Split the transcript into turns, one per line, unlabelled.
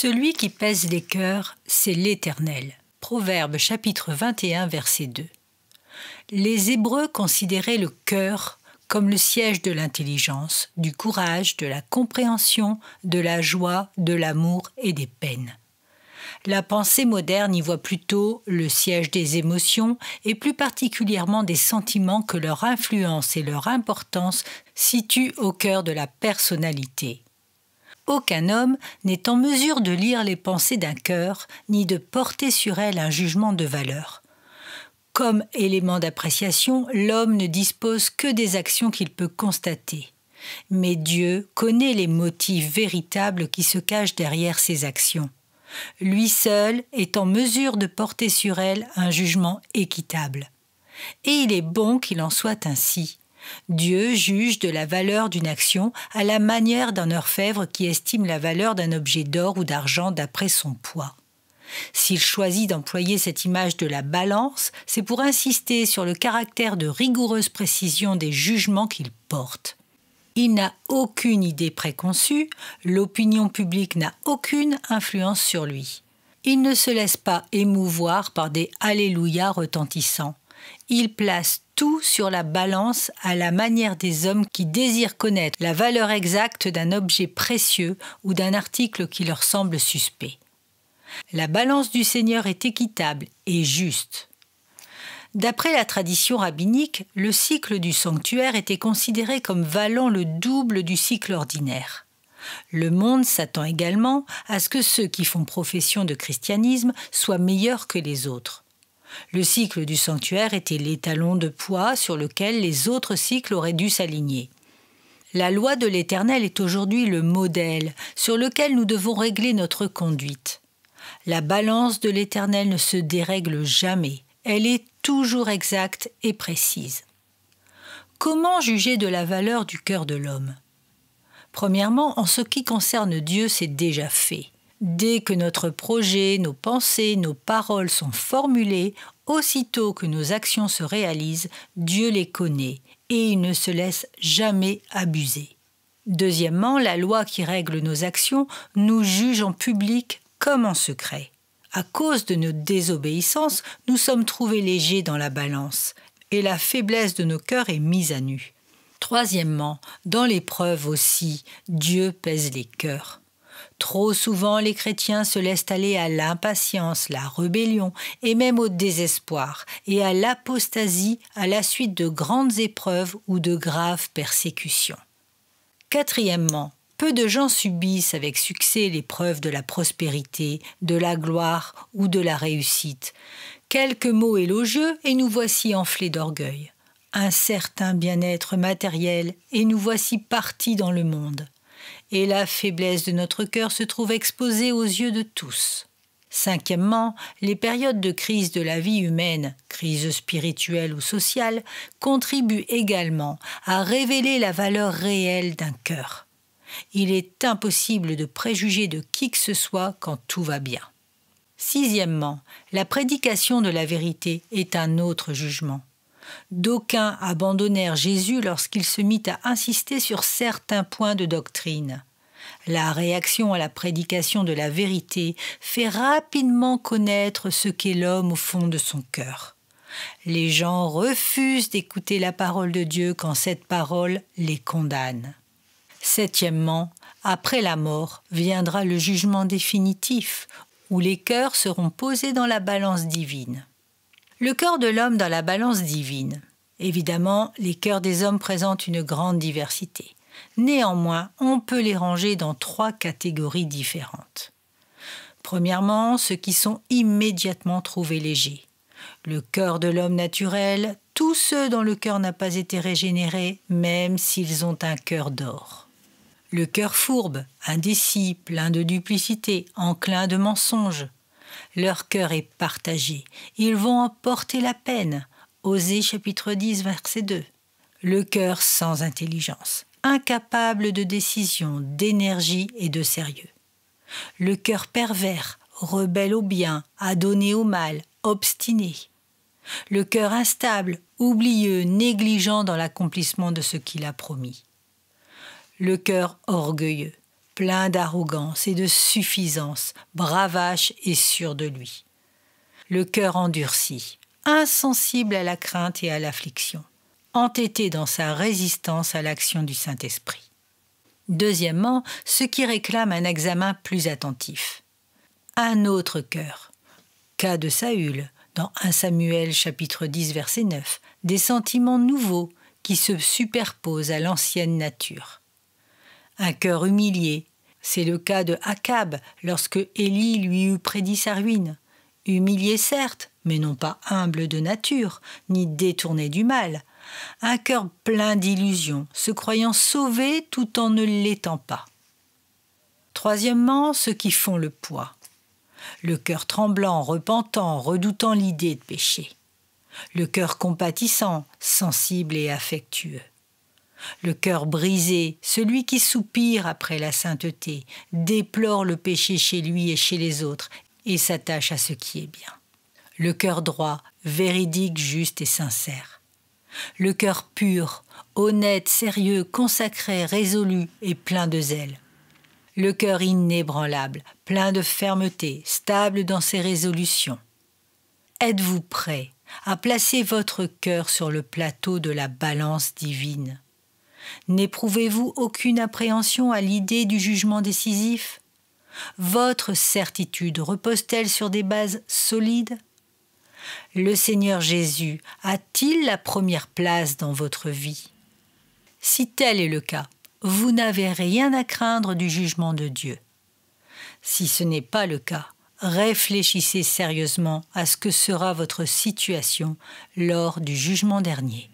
Celui qui pèse les cœurs, c'est l'Éternel. Proverbe chapitre 21, verset 2. Les Hébreux considéraient le cœur comme le siège de l'intelligence, du courage, de la compréhension, de la joie, de l'amour et des peines. La pensée moderne y voit plutôt le siège des émotions et plus particulièrement des sentiments que leur influence et leur importance situent au cœur de la personnalité. Aucun homme n'est en mesure de lire les pensées d'un cœur ni de porter sur elles un jugement de valeur. Comme élément d'appréciation, l'homme ne dispose que des actions qu'il peut constater. Mais Dieu connaît les motifs véritables qui se cachent derrière ces actions. Lui seul est en mesure de porter sur elles un jugement équitable. Et il est bon qu'il en soit ainsi. Dieu juge de la valeur d'une action à la manière d'un orfèvre qui estime la valeur d'un objet d'or ou d'argent d'après son poids. S'il choisit d'employer cette image de la balance, c'est pour insister sur le caractère de rigoureuse précision des jugements qu'il porte. Il n'a aucune idée préconçue, l'opinion publique n'a aucune influence sur lui. Il ne se laisse pas émouvoir par des alléluia retentissants. Il place tout sur la balance à la manière des hommes qui désirent connaître la valeur exacte d'un objet précieux ou d'un article qui leur semble suspect. La balance du Seigneur est équitable et juste. D'après la tradition rabbinique, le cycle du sanctuaire était considéré comme valant le double du cycle ordinaire. Le monde s'attend également à ce que ceux qui font profession de christianisme soient meilleurs que les autres. Le cycle du sanctuaire était l'étalon de poids sur lequel les autres cycles auraient dû s'aligner. La loi de l'Éternel est aujourd'hui le modèle sur lequel nous devons régler notre conduite. La balance de l'Éternel ne se dérègle jamais. Elle est toujours exacte et précise. Comment juger de la valeur du cœur de l'homme ? Premièrement, en ce qui concerne Dieu, c'est déjà fait. Dès que notre projet, nos pensées, nos paroles sont formulées, aussitôt que nos actions se réalisent, Dieu les connaît et il ne se laisse jamais abuser. Deuxièmement, la loi qui règle nos actions nous juge en public comme en secret. À cause de notre désobéissance, nous sommes trouvés légers dans la balance et la faiblesse de nos cœurs est mise à nu. Troisièmement, dans l'épreuve aussi, Dieu pèse les cœurs. Trop souvent, les chrétiens se laissent aller à l'impatience, la rébellion et même au désespoir et à l'apostasie à la suite de grandes épreuves ou de graves persécutions. Quatrièmement, peu de gens subissent avec succès l'épreuve de la prospérité, de la gloire ou de la réussite. Quelques mots élogieux et nous voici enflés d'orgueil. Un certain bien-être matériel et nous voici partis dans le monde. Et la faiblesse de notre cœur se trouve exposée aux yeux de tous. Cinquièmement, les périodes de crise de la vie humaine, crise spirituelle ou sociale, contribuent également à révéler la valeur réelle d'un cœur. Il est impossible de préjuger de qui que ce soit quand tout va bien. Sixièmement, la prédication de la vérité est un autre jugement. D'aucuns abandonnèrent Jésus lorsqu'il se mit à insister sur certains points de doctrine. La réaction à la prédication de la vérité fait rapidement connaître ce qu'est l'homme au fond de son cœur. Les gens refusent d'écouter la parole de Dieu quand cette parole les condamne. Septièmement, après la mort viendra le jugement définitif, où les cœurs seront posés dans la balance divine. Le cœur de l'homme dans la balance divine. Évidemment, les cœurs des hommes présentent une grande diversité. Néanmoins, on peut les ranger dans 3 catégories différentes. Premièrement, ceux qui sont immédiatement trouvés légers. Le cœur de l'homme naturel, tous ceux dont le cœur n'a pas été régénéré, même s'ils ont un cœur d'or. Le cœur fourbe, indécis, plein de duplicité, enclin de mensonges. Leur cœur est partagé. Ils vont en porter la peine. Osée chapitre 10, verset 2. Le cœur sans intelligence, incapable de décision, d'énergie et de sérieux. Le cœur pervers, rebelle au bien, adonné au mal, obstiné. Le cœur instable, oublieux, négligent dans l'accomplissement de ce qu'il a promis. Le cœur orgueilleux, plein d'arrogance et de suffisance, bravache et sûr de lui. Le cœur endurci, insensible à la crainte et à l'affliction, entêté dans sa résistance à l'action du Saint-Esprit. Deuxièmement, ce qui réclame un examen plus attentif. Un autre cœur. Cas de Saül, dans 1 Samuel chapitre 10 verset 9, des sentiments nouveaux qui se superposent à l'ancienne nature. Un cœur humilié, c'est le cas de Akab lorsque Élie lui eut prédit sa ruine. Humilié certes, mais non pas humble de nature, ni détourné du mal. Un cœur plein d'illusions, se croyant sauvé tout en ne l'étant pas. Troisièmement, ceux qui font le poids. Le cœur tremblant, repentant, redoutant l'idée de péché. Le cœur compatissant, sensible et affectueux. Le cœur brisé, celui qui soupire après la sainteté, déplore le péché chez lui et chez les autres et s'attache à ce qui est bien. Le cœur droit, véridique, juste et sincère. Le cœur pur, honnête, sérieux, consacré, résolu et plein de zèle. Le cœur inébranlable, plein de fermeté, stable dans ses résolutions. Êtes-vous prêt à placer votre cœur sur le plateau de la balance divine? N'éprouvez-vous aucune appréhension à l'idée du jugement décisif? Votre certitude repose-t-elle sur des bases solides? Le Seigneur Jésus a-t-il la première place dans votre vie? Si tel est le cas, vous n'avez rien à craindre du jugement de Dieu. Si ce n'est pas le cas, réfléchissez sérieusement à ce que sera votre situation lors du jugement dernier.